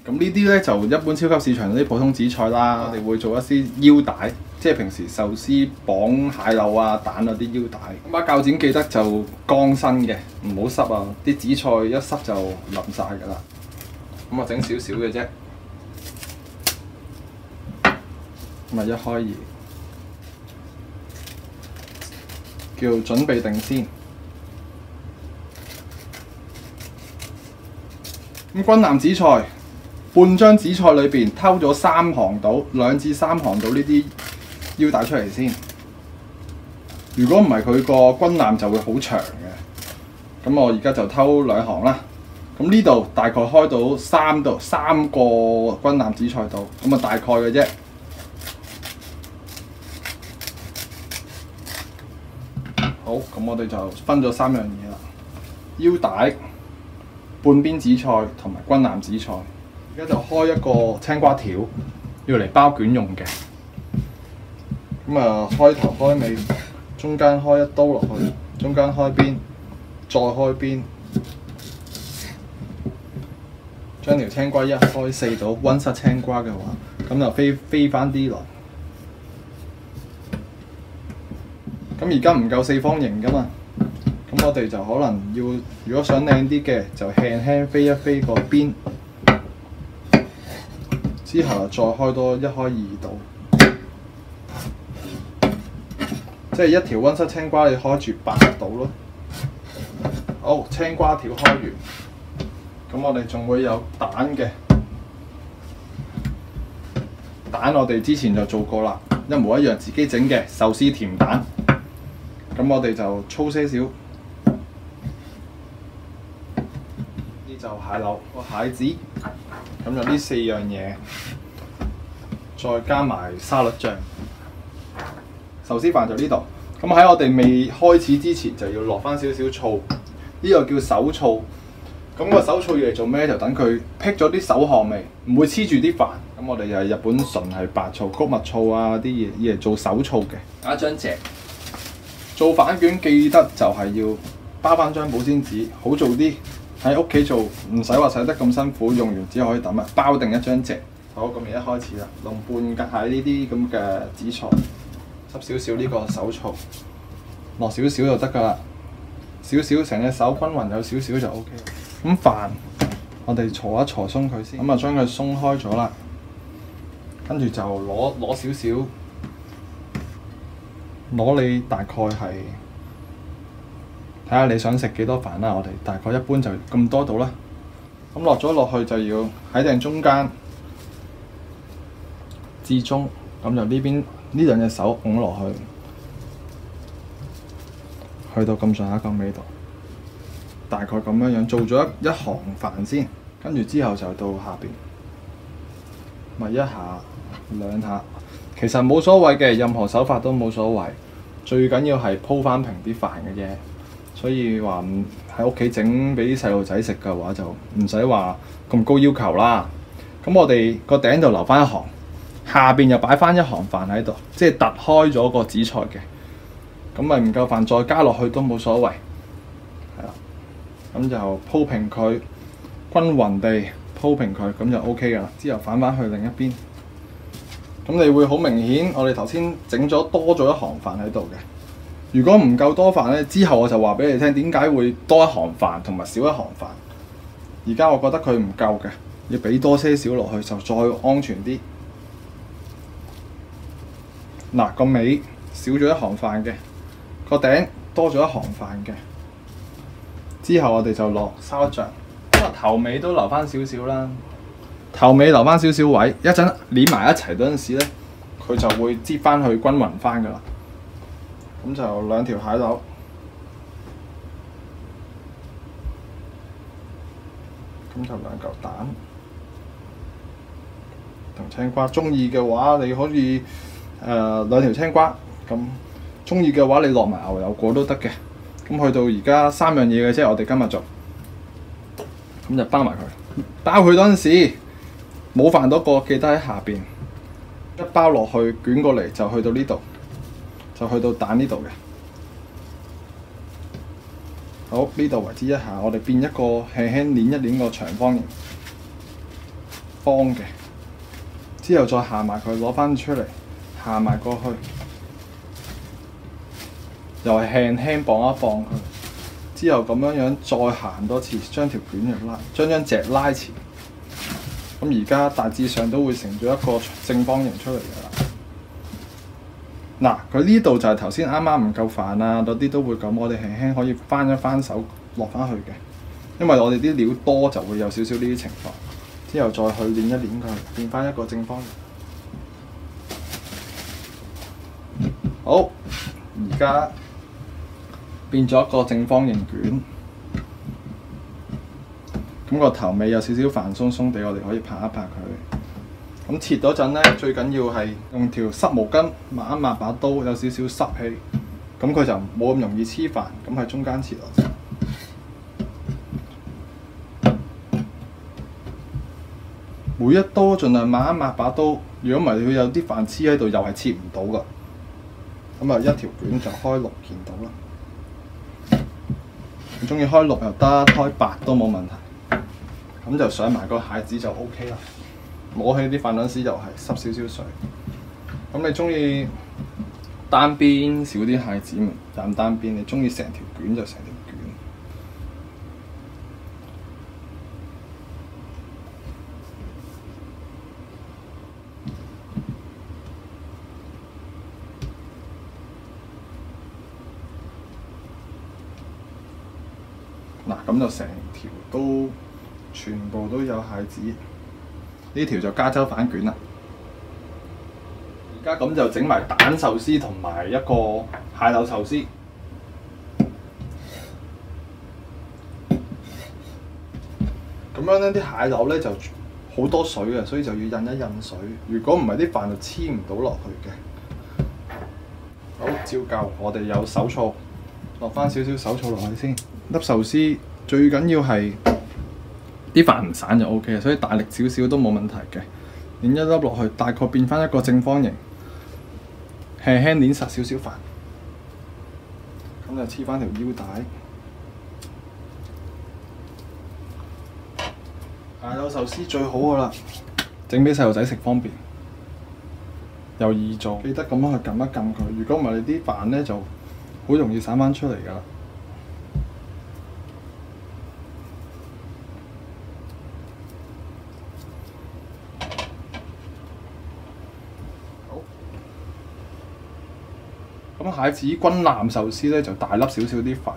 咁呢啲咧就一般超級市場嗰啲普通紫菜啦，我哋會做一啲腰帶，即係平時壽司綁蟹柳啊、蛋嗰啲腰帶。咁把鉸剪記得就乾身嘅，唔好濕啊！啲紫菜一濕就腍晒㗎啦。咁啊整少少嘅啫，咁啊一開二，叫準備定先。咁軍艦紫菜，半張紫菜裏邊偷咗3行到2至3行到呢啲腰帶出嚟先。如果唔係佢個軍艦就會好長嘅。咁我而家就偷2行啦。咁呢度大概開到3個軍艦紫菜度，咁啊大概嘅啫。好，咁我哋就分咗3樣嘢啦，腰帶、半邊紫菜同埋軍艦紫菜。而家就開一個青瓜條，要嚟包卷用嘅。咁啊，開頭開尾，中間開一刀落去，中間開邊，再開邊。將條青瓜一開4度，溫室青瓜嘅話，咁就飛翻啲落。咁而家唔夠4方形噶嘛，咁我哋就可能要，如果想靚啲嘅，就輕輕飛一飛個邊，之後再開多1開2度，即係一條溫室青瓜你開住8度咯。好，青瓜條開完。咁我哋仲會有蛋嘅，蛋我哋之前就做過啦，一模一樣自己整嘅壽司甜蛋。咁我哋就粗些少，呢就蟹柳個蟹子，咁就呢4樣嘢，再加埋沙律醬。壽司飯就呢度。咁喺我哋未開始之前就要落翻少少醋，呢個叫手醋。咁個手醋要嚟做咩？就等佢辟咗啲手汗味，唔會黐住啲飯。咁我哋又係日本純係白醋、谷物醋啊啲嘢，要嚟做手醋嘅。一張席，做飯卷記得就係要包翻張保鮮紙，好做啲。喺屋企做唔使話洗得咁辛苦，用完之後可以抌啊，包定一張席。好，咁而家開始啦，弄半格蟹呢啲咁嘅紫菜，執少少呢個手醋，落少少就得㗎啦。少少成隻手均勻有少少就 O K。咁飯我哋搓一搓鬆佢先，咁啊將佢鬆開咗啦，跟住就攞少少，攞你大概係睇下你想食幾多飯啦。我哋大概一般就咁多度啦。咁落咗落去就要喺正中間至中，咁就呢邊呢2隻手拱落去，去到咁上下個尾度。大概咁樣做咗一行飯先，跟住之後就到下邊，咪1下2下，其實冇所謂嘅，任何手法都冇所謂，最緊要係鋪翻平啲飯嘅啫。所以話喺屋企整俾啲細路仔食嘅話，就唔使話咁高要求啦。咁我哋個頂度留翻1行，下邊又擺翻1行飯喺度，即係突開咗個紫菜嘅。咁咪唔夠飯再加落去都冇所謂。咁就鋪平佢，均勻地鋪平佢，咁就 O K 㗎啦。之後反翻去另一邊，咁你會好明顯，我哋頭先整咗多咗1行飯喺度嘅。如果唔夠多飯呢，之後我就話俾你聽點解會多1行飯同埋少1行飯。而家我覺得佢唔夠嘅，要俾多些少落去就再安全啲。嗱，個尾少咗1行飯嘅，個頂多咗1行飯嘅。之後我哋就落沙律醬，咁啊頭尾都留翻少少啦。頭尾留翻少少位，一陣攣埋一齊嗰陣時咧，佢就會擠翻去均勻翻噶啦。咁就2條蟹柳，咁就2嚿蛋同青瓜。中意嘅話，你可以2條青瓜。咁中意嘅話，你落埋牛油果都得嘅。咁去到而家3樣嘢嘅啫，我哋今日做，咁就包埋佢。包佢嗰陣時冇飯嗰個記得喺下邊，一包落去捲過嚟就去到呢度，就去到蛋呢度嘅。好，呢度為之1下，我哋變一個輕輕攣一攣個長方形，方嘅，之後再行埋佢攞翻出嚟，行埋過去，又係輕輕綁一綁佢，之後咁樣再行多次，將條卷又拉，將張席拉前。咁而家大致上都會成咗一個正方形出嚟㗎啦。嗱，佢呢度就係頭先啱啱唔夠煩啊，嗰啲都會咁，我哋輕輕可以翻一翻手落翻去嘅，因為我哋啲料多就會有少少呢啲情況，之後再去練一練佢，變翻一個正方形。好，而家變咗一個正方形卷，咁個頭尾有少少繁鬆鬆地，我哋可以拍一拍佢。咁切嗰陣咧，最緊要係用條濕毛巾抹一抹把刀，有少少濕氣，咁佢就冇咁容易黐飯。咁喺中間切落去，每一刀盡量抹一抹把刀，如果唔係佢有啲飯黐喺度，又係切唔到㗎。咁啊，一條卷就開6件到啦。你中意開6又得，開8都冇問題。咁就上埋個蟹子就 OK 啦。摸起啲飯糰絲又係濕少少水。咁你中意單邊少啲蟹子咪斬單邊，你中意成條卷就成條卷。嗱，咁就成條都全部都有蟹子。呢條就加州飯卷啦。而家咁就整埋蛋壽司同埋一個蟹柳壽司。咁樣呢啲蟹柳呢就好多水嘅，所以就要印一印水。如果唔係啲飯就黐唔到落去嘅。好，照舊我哋有手醋，落翻少少手醋落去先。粒壽司最緊要係啲飯唔散就 O K 嘅，所以大力少少都冇問題嘅。捏一粒落去，大概變翻一個正方形，輕輕捏實少少飯，咁就黐翻條腰帶。蟹柳壽司最好噶啦，整俾細路仔食方便，又易做。記得咁樣去撳一撳佢，如果唔係你啲飯咧就好容易散翻出嚟噶啦。咁蟹子軍艦壽司咧就大粒少少啲飯，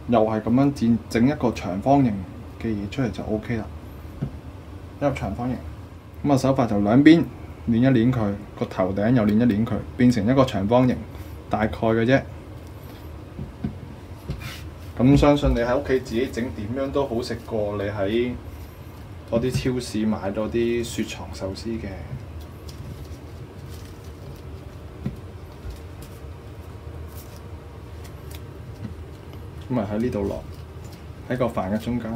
又係咁樣整一個長方形嘅嘢出嚟就 O K 啦。一粒長方形，咁手法就兩邊攣一攣佢，個頭頂又攣一攣佢，變成一個長方形，大概嘅啫。咁相信你喺屋企自己整點樣都好食過你喺嗰啲超市買到啲雪藏壽司嘅。咁咪喺呢度落，喺個飯嘅中間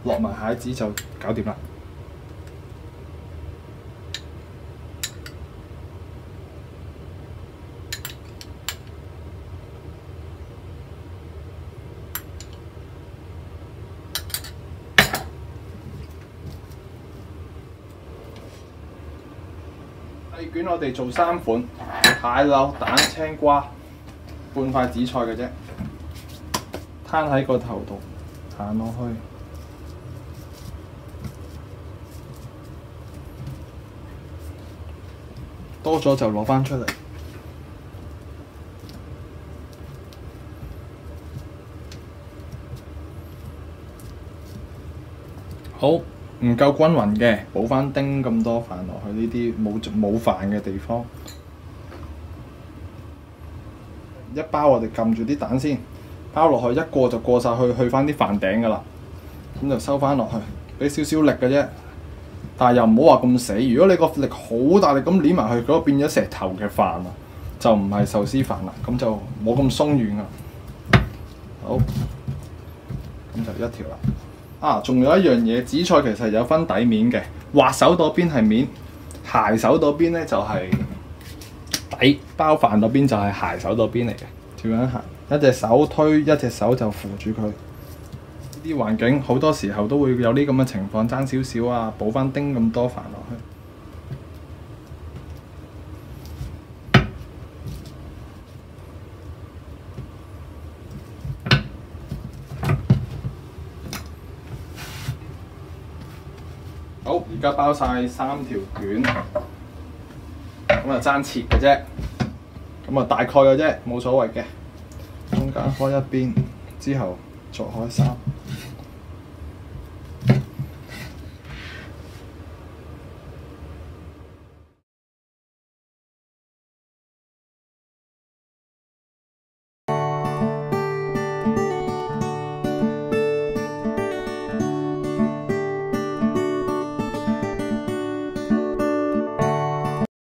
落埋蟹子就搞掂啦。細卷我哋做3款。蟹柳、蛋、青瓜，半塊紫菜嘅啫，攤喺個頭度，行落去，多咗就攞翻出嚟。好，唔夠均勻嘅，補翻丁咁多飯落去呢啲冇飯嘅地方。一包我哋撳住啲蛋先，包落去一個就過晒去翻啲飯頂㗎啦。咁就收翻落去，俾少少力嘅啫，但係又唔好話咁死。如果你個力好大力咁攣埋去，嗰個變咗石頭嘅飯啊，就唔係壽司飯啦。咁就冇咁鬆軟啊。好，咁就一條啦。啊，仲有一樣嘢，紫菜其實有分底面嘅，滑手嗰邊係面，鞋手嗰邊咧就係底，包飯嗰邊就係鞋手嗰邊嚟嘅。照樣行，一隻手推，一隻手就扶住佢。啲環境好多時候都會有啲咁嘅情況，爭少少啊，補翻丁咁多飯落去。好，而家包晒3條卷，咁啊爭切嘅啫，咁啊大概嘅啫，冇所謂嘅。中間開一邊，之後再開3。